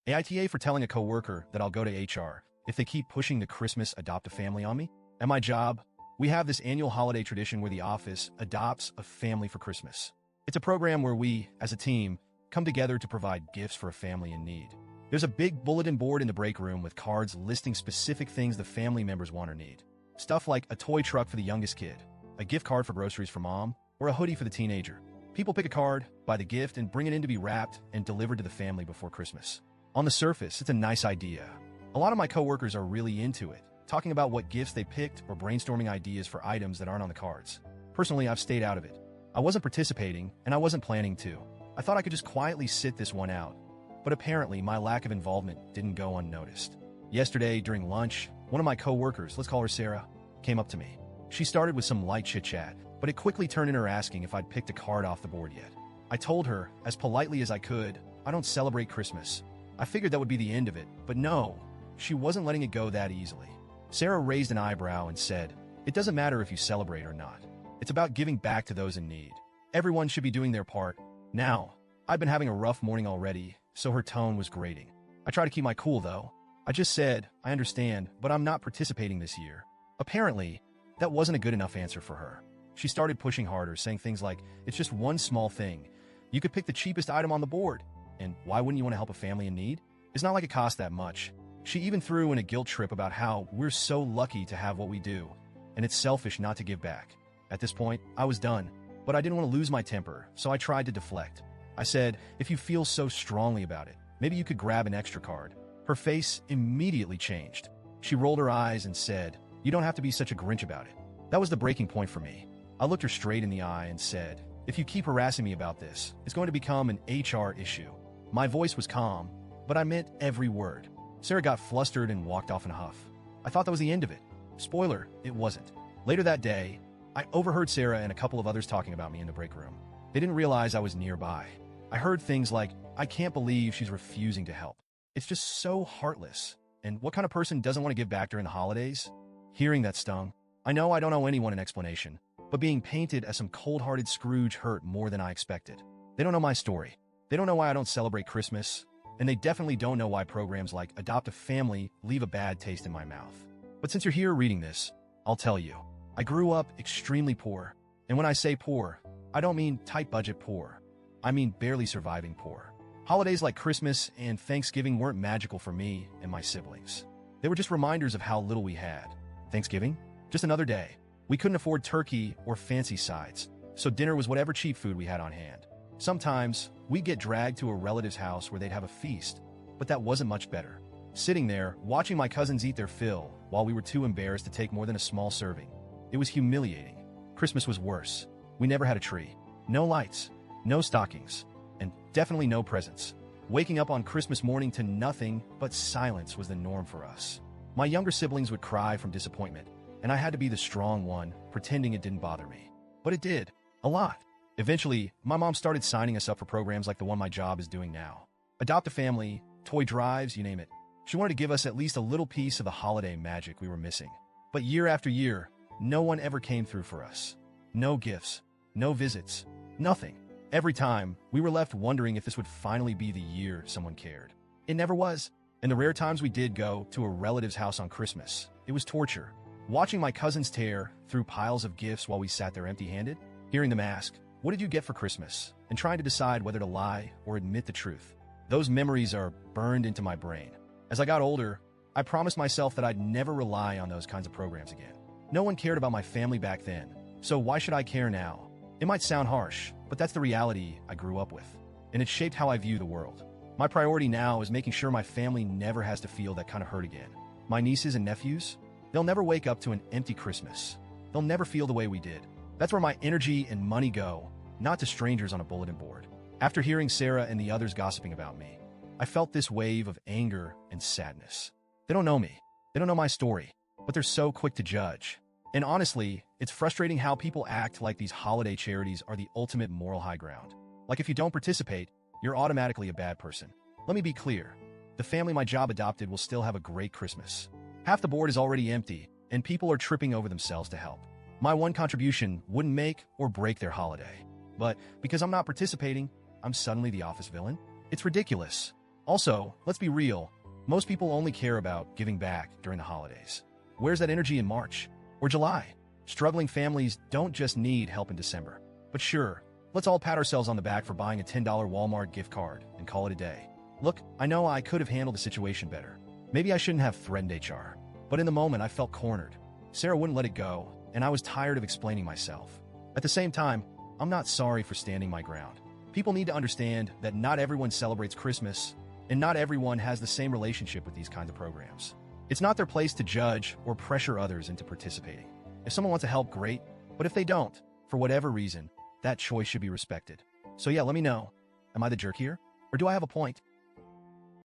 AITA for telling a coworker that I'll go to HR if they keep pushing the Christmas adopt a family on me. At my job, we have this annual holiday tradition where the office adopts a family for Christmas. It's a program where we, as a team, come together to provide gifts for a family in need. There's a big bulletin board in the break room with cards listing specific things the family members want or need. Stuff like a toy truck for the youngest kid, a gift card for groceries for mom, or a hoodie for the teenager. People pick a card, buy the gift, and bring it in to be wrapped and delivered to the family before Christmas. On the surface, it's a nice idea. A lot of my coworkers are really into it, talking about what gifts they picked or brainstorming ideas for items that aren't on the cards. Personally, I've stayed out of it. I wasn't participating, and I wasn't planning to. I thought I could just quietly sit this one out. But apparently, my lack of involvement didn't go unnoticed. Yesterday, during lunch, one of my coworkers, let's call her Sarah, came up to me. She started with some light chit-chat, but it quickly turned into her asking if I'd picked a card off the board yet. I told her, as politely as I could, I don't celebrate Christmas. I figured that would be the end of it, but no, she wasn't letting it go that easily. Sarah raised an eyebrow and said, "It doesn't matter if you celebrate or not. It's about giving back to those in need. Everyone should be doing their part." Now, I'd been having a rough morning already, so her tone was grating. I tried to keep my cool, though. I just said, "I understand, but I'm not participating this year." Apparently, that wasn't a good enough answer for her. She started pushing harder, saying things like, "It's just one small thing. You could pick the cheapest item on the board. And why wouldn't you want to help a family in need? It's not like it costs that much." She even threw in a guilt trip about how we're so lucky to have what we do, and it's selfish not to give back. At this point, I was done, but I didn't want to lose my temper, so I tried to deflect. I said, "If you feel so strongly about it, maybe you could grab an extra card." Her face immediately changed. She rolled her eyes and said, "You don't have to be such a Grinch about it." That was the breaking point for me. I looked her straight in the eye and said, "If you keep harassing me about this, it's going to become an HR issue." My voice was calm, but I meant every word. Sarah got flustered and walked off in a huff. I thought that was the end of it. Spoiler, it wasn't. Later that day, I overheard Sarah and a couple of others talking about me in the break room. They didn't realize I was nearby. I heard things like, "I can't believe she's refusing to help. It's just so heartless. And what kind of person doesn't want to give back during the holidays?" Hearing that stung. I know I don't owe anyone an explanation, but being painted as some cold-hearted Scrooge hurt more than I expected. They don't know my story. They don't know why I don't celebrate Christmas, and they definitely don't know why programs like Adopt a Family leave a bad taste in my mouth. But since you're here reading this, I'll tell you. I grew up extremely poor, and when I say poor, I don't mean tight budget poor. I mean barely surviving poor. Holidays like Christmas and Thanksgiving weren't magical for me and my siblings. They were just reminders of how little we had. Thanksgiving? Just another day. We couldn't afford turkey or fancy sides, so dinner was whatever cheap food we had on hand. Sometimes, we'd get dragged to a relative's house where they'd have a feast, but that wasn't much better. Sitting there, watching my cousins eat their fill while we were too embarrassed to take more than a small serving. It was humiliating. Christmas was worse. We never had a tree. No lights. No stockings. And definitely no presents. Waking up on Christmas morning to nothing but silence was the norm for us. My younger siblings would cry from disappointment, and I had to be the strong one, pretending it didn't bother me. But it did. A lot. Eventually, my mom started signing us up for programs like the one my job is doing now. Adopt a Family, toy drives, you name it. She wanted to give us at least a little piece of the holiday magic we were missing. But year after year, no one ever came through for us. No gifts, no visits, nothing. Every time, we were left wondering if this would finally be the year someone cared. It never was. And the rare times we did go to a relative's house on Christmas, it was torture. Watching my cousins tear through piles of gifts while we sat there empty-handed, hearing them ask, "What did you get for Christmas?" and trying to decide whether to lie or admit the truth. Those memories are burned into my brain. As I got older, I promised myself that I'd never rely on those kinds of programs again. No one cared about my family back then, so why should I care now? It might sound harsh, but that's the reality I grew up with, and it shaped how I view the world. My priority now is making sure my family never has to feel that kind of hurt again. My nieces and nephews, they'll never wake up to an empty Christmas. They'll never feel the way we did. That's where my energy and money go, not to strangers on a bulletin board. After hearing Sarah and the others gossiping about me, I felt this wave of anger and sadness. They don't know me. They don't know my story, but they're so quick to judge. And honestly, it's frustrating how people act like these holiday charities are the ultimate moral high ground. Like if you don't participate, you're automatically a bad person. Let me be clear. The family my job adopted will still have a great Christmas. Half the board is already empty, and people are tripping over themselves to help. My one contribution wouldn't make or break their holiday. But because I'm not participating, I'm suddenly the office villain? It's ridiculous. Also, let's be real, most people only care about giving back during the holidays. Where's that energy in March or July? Struggling families don't just need help in December. But sure, let's all pat ourselves on the back for buying a $10 Walmart gift card and call it a day. Look, I know I could have handled the situation better. Maybe I shouldn't have threatened HR. But in the moment, I felt cornered. Sarah wouldn't let it go, and I was tired of explaining myself. At the same time, I'm not sorry for standing my ground. People need to understand that not everyone celebrates Christmas, and not everyone has the same relationship with these kinds of programs. It's not their place to judge or pressure others into participating. If someone wants to help, great, but if they don't, for whatever reason, that choice should be respected. So yeah, let me know. Am I the jerk here? Or do I have a point?